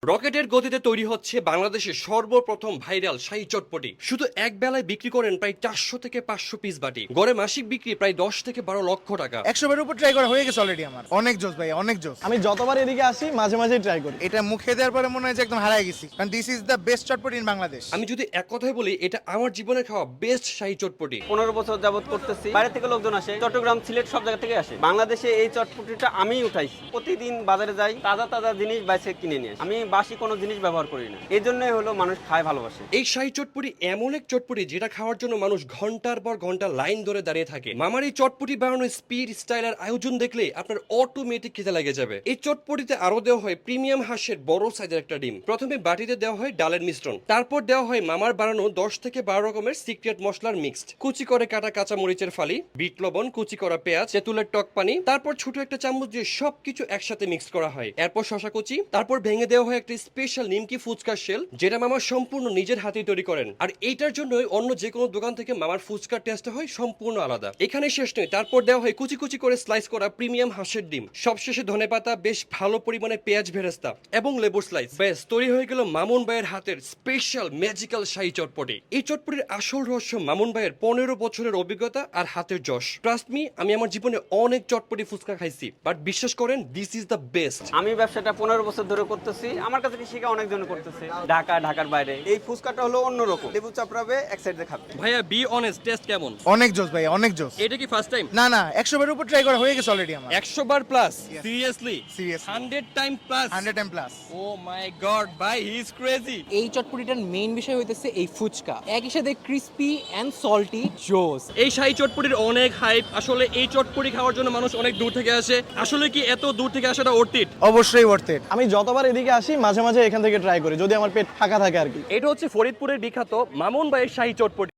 রকেটের গতিতে তৈরি হচ্ছে বাংলাদেশের সর্বপ্রথম ভাইরাল শাহী চটপটি। শুধু এক বেলায় বিক্রি করেন প্রায় 400 থেকে 500 পিস বাটি। গড়ে মাসিক বিক্রি প্রায় 10 থেকে 12 লক্ষ টাকা। 100 বার উপর ট্রাই করা হয়ে গেছে অলরেডি আমার। অনেক জোস ভাই, অনেক জোস। আমি যতবার এদিকে আসি মাঝে মাঝে ট্রাই করি। এটা মুখে দেওয়ার পরে মনে হয় যে একদম হারায় গেছি, কারণ this is the best chotpoti in Bangladesh. আমি যদি এক কথায় বলি, এটা আমার জীবনে খাওয়া বেস্ট শাহী চটপটি। 15 বছর যাবত করতেছি। বাইরে থেকে লোকজন আসে, চট্টগ্রাম, সিলেট সব জায়গা থেকে আসে। বাংলাদেশে এই চটপটিটা আমিই উঠাইছি। প্রতিদিন বাজারে যাই, তাজা তাজা জিনিস বাইরে কিনে নিয়ে আসি। আমি বাসি কোনো জিনিস ব্যবহার করি না। এই জন্যই হলো মানুষ খায় ভালোবাসে। এই শাহী চটপটি এমন এক চটপটি যেটা খাওয়ার জন্য মানুষ ঘন্টার পর ঘন্টা লাইন ধরে দাঁড়িয়ে থাকে। মামার এই চটপটি বানানোর স্পিড, স্টাইল আর আয়োজন দেখলে আপনার অটোমেটিক খেতে লেগে যাবে। এই চটপটিতে আরো দেওয়া হয় প্রিমিয়াম হাঁসের বড় সাইজের একটা ডিম। প্রথমে বাটিতে দেওয়া হয় ডালের মিশ্রণ, তারপর দেওয়া হয় মামার বানানো 10 থেকে 12 রকমের সিক্রেট মশলার মিক্সড, কুচি করে কাটা কাঁচা মরিচের ফালি, বিট লবণ, কুচি করা পেঁয়াজ, তেঁতুলের টক পানি, তারপর ছোট একটা চামচ দিয়ে সবকিছু একসাথে মিক্স করা হয়। এরপর শশা কুচি, তারপর ভেঙে দেওয়া হয় একটা স্পেশাল নিমকি ফুচকার শেল, যেটা মামা সম্পূর্ণ নিজের হাতেই তৈরি করেন। আর এইটার জন্য অন্য যে কোনো দোকান থেকে মামার ফুচকার টেস্ট হয় সম্পূর্ণ আলাদা। এখানে শেষ নয়, তারপর দেওয়া হয় কুচি কুচি করে স্লাইস করা প্রিমিয়াম হাঁসের ডিম, সবশেষে ধনেপাতা, বেশ ভালো পরিমাণে পেঁয়াজ ভেরেস্তা এবং লেবুর স্লাইস। বেশ তৈরি হয়ে গেল মামুন ভাইয়ের হাতের স্পেশাল ম্যাজিক্যাল শাহী চটপটি। এই চটপটির আসল রহস্য মামুন ভাইয়ের 15 বছরের অভিজ্ঞতা আর হাতের যশ। ট্রাস্ট মি, আমি আমার জীবনে অনেক চটপটি ফুচকা খাইছি, বাট বিশ্বাস করেন দিস ইজ দ্য বেস্ট। আমি ব্যবসাটা 15 বছর ধরে করতেছি। আমার কাছে শিখে অনেকজন করতেছে, ঢাকার বাইরে। এই ফুচকাটা হলো অন্যরকম। লেবু চাপড়াবে, এক সাইডে খাবে। ভাইয়া বি অনেস্ট, টেস্ট কেমন? অনেক জোস ভাই, অনেক জোস। এটা কি ফার্স্ট টাইম? না না, 100 বার উপর ট্রাই করা হয়ে গেছে অলরেডি আমার। 100 বার plus? Seriously? Seriously. 100 time plus? 100 time plus. Oh my God ভাই, হি ইজ ক্রেজি। এই চটপটিটার মেইন বিষয় হইতেছে এই ফুচকা, একই সাথে ক্রিস্পি এন্ড সল্টি জোস। এই শাহী চটপটির অনেক হাইপ। আসলে এই চটপটি খাওয়ার জন্য মানুষ অনেক দূর থেকে আসে। আসলে কি এত দূর থেকে আসাটা worth it? অবশ্যই ওয়ার্থ ইট। আমি যতবার এদিকে আসি মাঝে মাঝে এখান থেকে ট্রাই করি, যদি আমার পেট ফাঁকা থাকে আর কি। এটা হচ্ছে ফরিদপুরের বিখ্যাত মামুন ভাইয়ের শাহী চটপটি।